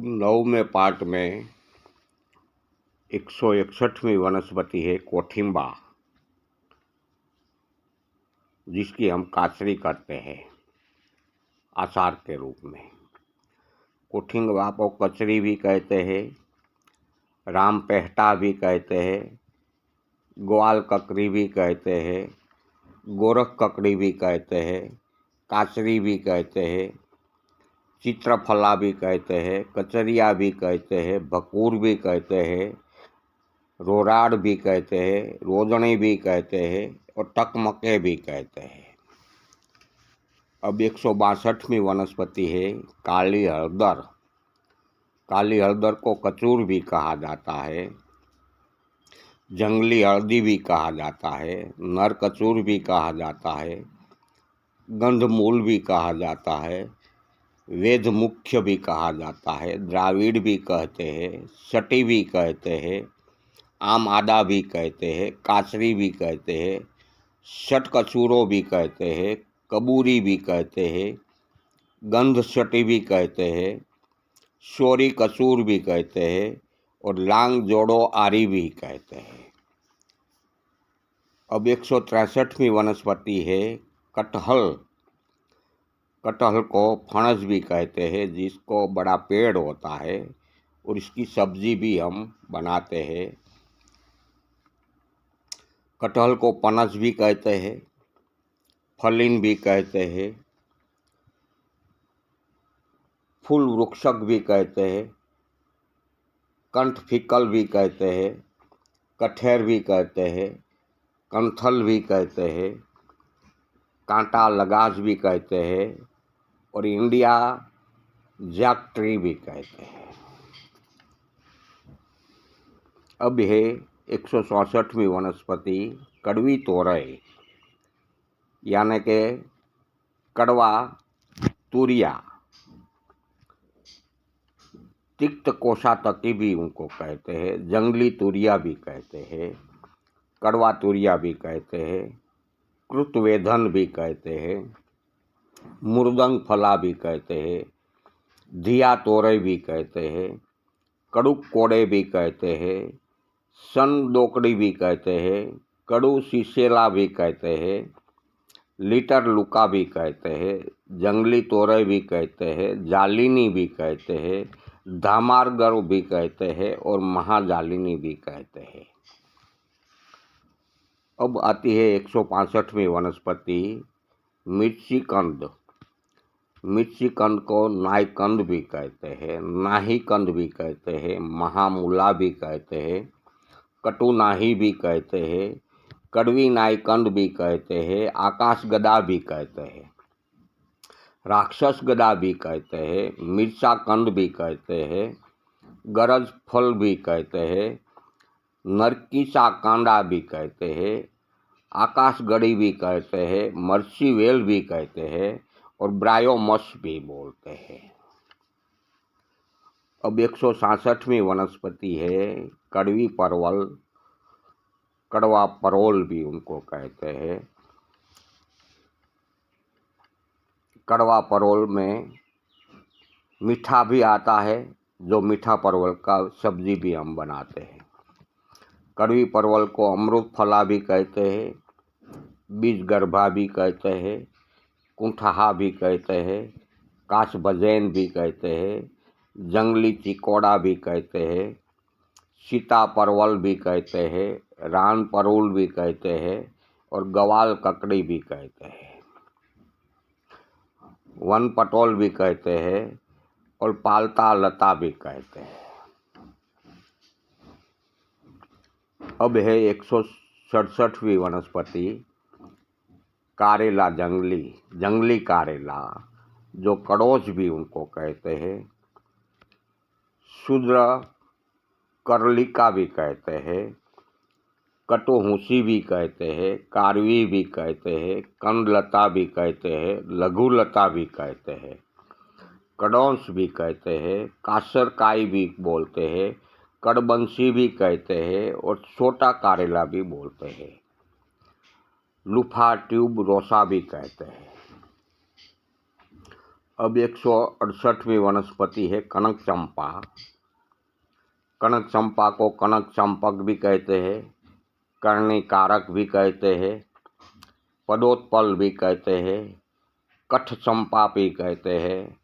अब 9वें पार्ट में 161वीं वनस्पति है कोठिंबा, जिसकी हम काचरी करते हैं आचार के रूप में। कोठिंबा को कचरी भी कहते हैं, राम पेहटा भी कहते हैं, ग्वाल ककड़ी भी कहते हैं, गोरख ककड़ी भी कहते हैं, काचरी भी कहते हैं, चित्रफला भी कहते हैं, कचरिया भी कहते हैं, भकूर भी कहते हैं, रोराड़ भी कहते हैं, रोजणी भी कहते हैं और टकमके भी कहते हैं। अब 162वीं वनस्पति है काली हळदर। काली हळदर को कचूर भी कहा जाता है, जंगली हल्दी भी कहा जाता है, नर कचूर भी कहा जाता है, गंधमूल भी कहा जाता है, वेद मुख्य भी कहा जाता है, द्राविड़ भी कहते हैं, सटी भी कहते हैं, आम आदा भी कहते हैं, काचरी भी कहते हैं, शट कचूरो भी कहते हैं, कबूरी भी कहते हैं, गंध सटी भी कहते हैं, शोरी कचूर भी कहते हैं और लांग जोड़ो आरी भी कहते हैं। अब 163वीं वनस्पति है कटहल। कटहल को फणस भी कहते हैं, जिसको बड़ा पेड़ होता है और इसकी सब्जी भी हम बनाते हैं। कटहल को पनस भी कहते हैं, फलिन भी कहते हैं, फूल वृक्षक भी कहते हैं, कंठफिकल भी कहते हैं, कठेर भी कहते हैं, कंथल भी कहते हैं, कांटा लगाज भी कहते हैं और इंडिया जैक ट्री भी कहते हैं। अब है 164वीं वनस्पति कड़वी तोरई, यानी कि कड़वा तुरिया, तिक्त कोशातकी भी उनको कहते हैं, जंगली तुरिया भी कहते हैं, कड़वा तुरिया भी कहते हैं, कृतवेधन भी कहते हैं, मुर्दंग फला भी कहते हैं, धिया तोरई भी कहते हैं, कड़ुक कोड़े भी कहते हैं, सन दोकड़ी भी कहते हैं, कड़ू सीसेला भी कहते हैं, लीटर लुका भी कहते हैं, जंगली तोरई भी कहते हैं, जालिनी भी कहते हैं, धामारगर भी कहते हैं और महाजालिनी भी कहते हैं। अब आती है 165वीं वनस्पति मिर्ची कंद। मिर्ची कंद को नाई कंद भी कहते हैं, नाही कंद भी कहते हैं, महामूला भी कहते हैं, कटु नाही भी कहते हैं, कड़वी नाई कंद भी कहते हैं, आकाश गदा भी कहते हैं, राक्षस गदा भी कहते हैं, मिर्चा कंद भी कहते हैं, गरज फल भी कहते हैं, नरकीचा कांडा भी कहते हैं, आकाश गड़ी भी कहते हैं, मर्ची वेल भी कहते हैं और ब्रायोमस भी बोलते हैं। अब 166वीं वनस्पति है कड़वी परवल, कड़वा परोल भी उनको कहते हैं। कड़वा परोल में मीठा भी आता है, जो मीठा परवल का सब्जी भी हम बनाते हैं। कड़वी परवल को अमृत फला भी कहते हैं, बीज गर्भा भी कहते हैं, कुंठहा भी कहते हैं, काच बजैन भी कहते हैं, जंगली चिकोड़ा भी कहते हैं, सीता परवल भी कहते हैं, रान परूल भी कहते हैं और गवाल ककड़ी भी कहते हैं, वन पटोल भी कहते हैं और पालता लता भी कहते हैं। अब है 167वीं वनस्पति कारेला जंगली। जंगली कारेला, जो कड़ोच भी उनको कहते हैं, शूद्र करलिका भी कहते हैं, कटोहुसी भी कहते हैं, कारवी भी कहते हैं, कंदलता भी कहते हैं, लघुलता भी कहते हैं, कड़ौंस भी कहते हैं, कासरकाई भी बोलते हैं, कड़बंसी भी कहते हैं और छोटा कारेला भी बोलते हैं, लुफा ट्यूब रोसा भी कहते हैं। अब 168वीं वनस्पति है कनक चंपा। कनक चंपा को कनक चंपक भी कहते हैं, कर्णिकारक भी कहते हैं, पदोत्पल भी कहते हैं, कठ चंपा भी कहते हैं,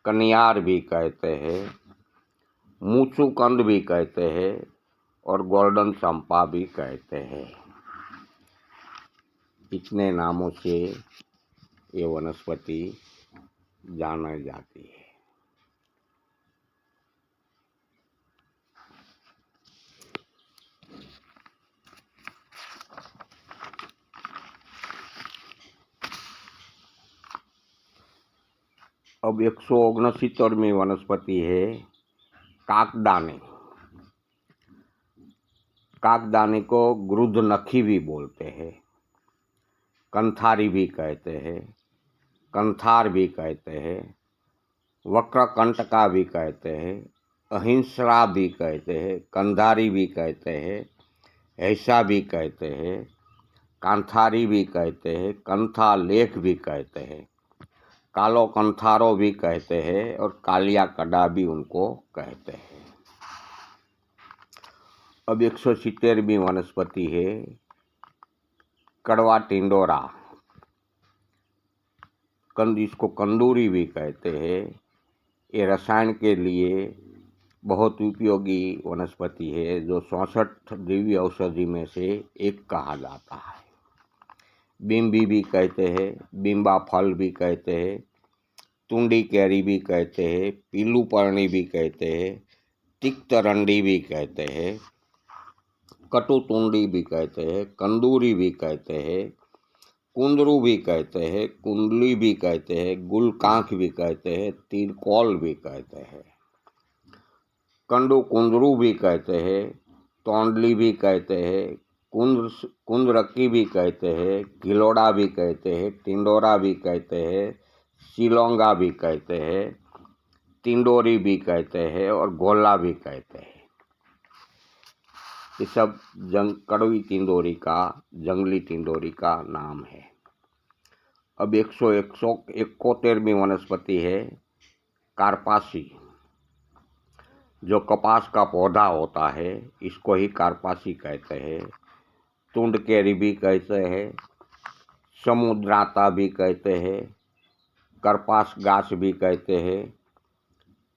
कनियार भी कहते हैं, मूचुकंद भी कहते हैं और गोल्डन चंपा भी कहते हैं। इतने नामों से ये वनस्पति जानी जाती है। अब 169वीं वनस्पति है काकदानी। काकदानी को गृद्धनखी भी बोलते हैं, कंथारी भी कहते हैं, कंथार भी कहते हैं, वक्रकंटका भी कहते हैं, अहिंसरा भी कहते हैं, कंधारी भी कहते हैं, ऐसा भी कहते हैं, कांथारी भी कहते हैं, कंथा लेख भी कहते हैं, कालो कंथारो भी कहते हैं और कालिया कड़ा भी उनको कहते हैं। अब 170वीं वनस्पति है कड़वा टिंडोरा। इसको कंदूरी भी कहते हैं। ये रसायन के लिए बहुत उपयोगी वनस्पति है, जो 64 दिव्य औषधि में से एक कहा जाता है। बिम्बी भी कहते हैं, बिम्बा फल भी कहते हैं, तुंडी कैरी भी कहते हैं, पीलू पर्णी भी कहते हैं, तिक्तरंडी भी कहते हैं, कटुतुंडी भी कहते हैं, कंदूरी भी कहते हैं, कुंदरू भी कहते हैं, कुंडली भी कहते हैं, गुलकांख भी कहते हैं, तिरकोल भी कहते हैं, कंडू कुंदरू भी कहते हैं, तोंडली भी कहते हैं, कुंदरकी भी कहते हैं, घिलोड़ा भी कहते हैं, टिंडोरा भी कहते हैं, सिलोंगा भी कहते हैं, टिंडोरी भी कहते हैं और गोला भी कहते हैं। ये सब कड़वी टिंडोरी का, जंगली टिंडोरी का नाम है। अब 171वीं वनस्पति है कारपासी। जो कपास का पौधा होता है इसको ही कारपासी कहते हैं। तुंड कैरी भी कहते हैं, समुद्राता भी कहते हैं, करपास गाछ भी कहते हैं,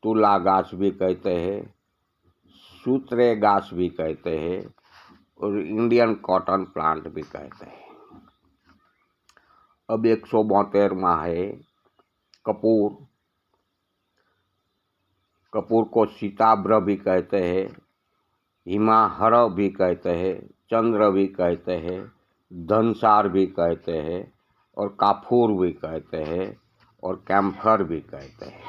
तुला गाछ भी कहते हैं, सूत्रे गाछ भी कहते हैं और इंडियन कॉटन प्लांट भी कहते हैं। अब 172वां है कपूर। कपूर को सीताभ्र भी कहते हैं, हिमाहर भी कहते हैं, चंद्र भी कहते हैं, धनसार भी कहते हैं और काफूर भी कहते हैं और कैम्फर भी कहते हैं।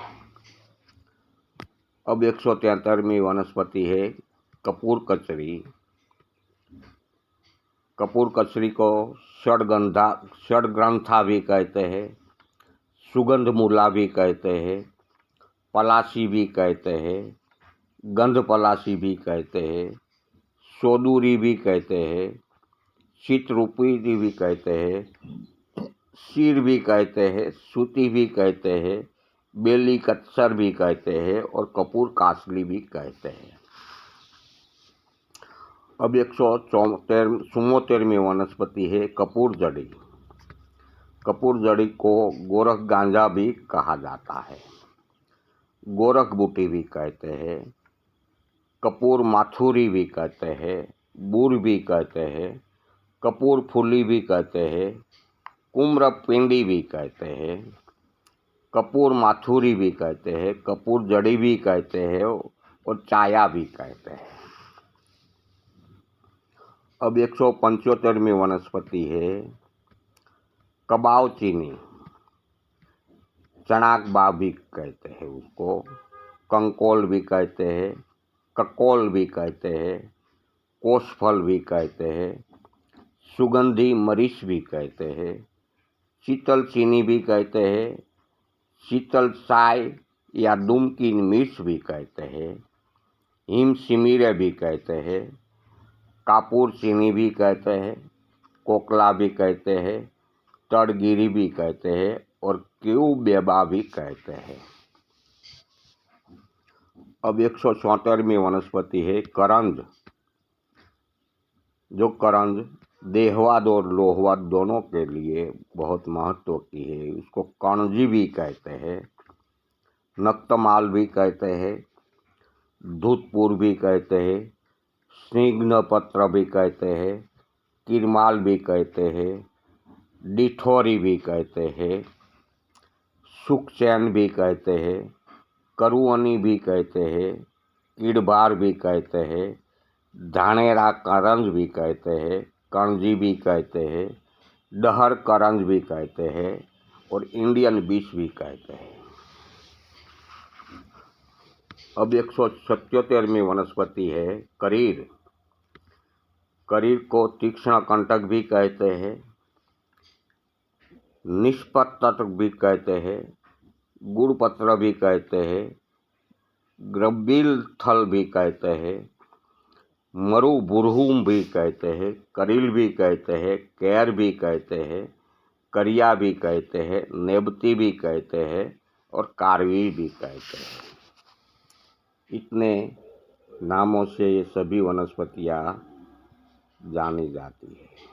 अब 173वीं वनस्पति है कपूर कचरी। कपूर कचरी को षडग्रंथा भी कहते हैं, सुगंध मूला भी कहते हैं, पलासी भी कहते हैं, गंध पलासी भी कहते हैं, सोदूरी भी कहते हैं, शीतरूपी भी कहते हैं, शीर भी कहते हैं, सूती भी कहते हैं, बेली कत्सर भी कहते हैं और कपूर कासली भी कहते हैं। अब 174वीं वनस्पति है कपूर जड़ी। कपूर जड़ी को गोरख गांजा भी कहा जाता है, गोरख बूटी भी कहते हैं, कपूर माथुरी भी कहते हैं, बूर भी कहते हैं, कपूर फूली भी कहते हैं, कुम्र पिंडी भी कहते हैं, कपूर माथुरी भी कहते हैं, कपूर जड़ी भी कहते हैं और चाया भी कहते हैं। अब 175वीं वनस्पति है कबाव चीनी। चनाक बा भी कहते हैं उसको, कंकोल भी कहते हैं, ककोल भी कहते हैं, कोसफल भी कहते हैं, सुगंधी मरीच भी कहते हैं, शीतल चीनी भी कहते हैं, शीतल चाय या दुम की मिर्च भी कहते हैं, हिम सिमीरे भी कहते हैं, कापूर चीनी भी कहते हैं, कोकला भी कहते हैं, तड़गिरी भी कहते हैं और क्यूबेबा भी कहते हैं। अब 177वीं वनस्पति है करंज। जो करंज देहवाद और लोहवाद दोनों के लिए बहुत महत्व की है। उसको कणजी भी कहते हैं, नक्तमाल भी कहते हैं, धूतपुर भी कहते हैं, स्निग्धपत्र भी कहते हैं, किरमाल भी कहते हैं, डिठोरी भी कहते हैं, सुखचैन भी कहते हैं, करुअनी भी कहते हैं, कीड़बार भी कहते हैं, धानेरा करंज भी कहते हैं, कणजी भी कहते हैं, डहर करंज भी कहते हैं और इंडियन बीच भी कहते हैं। अब 177वीं वनस्पति है करीर। करीर को तीक्ष्ण कंटक भी कहते हैं, निष्पतक भी कहते हैं, गुड़पत्र भी कहते हैं, ग्रबिल थल भी कहते हैं, मरु बुरहुम भी कहते हैं, करील भी कहते हैं, कैर भी कहते हैं, करिया भी कहते हैं, नेबती भी कहते हैं और कारवी भी कहते हैं। इतने नामों से ये सभी वनस्पतियाँ जानी जाती है।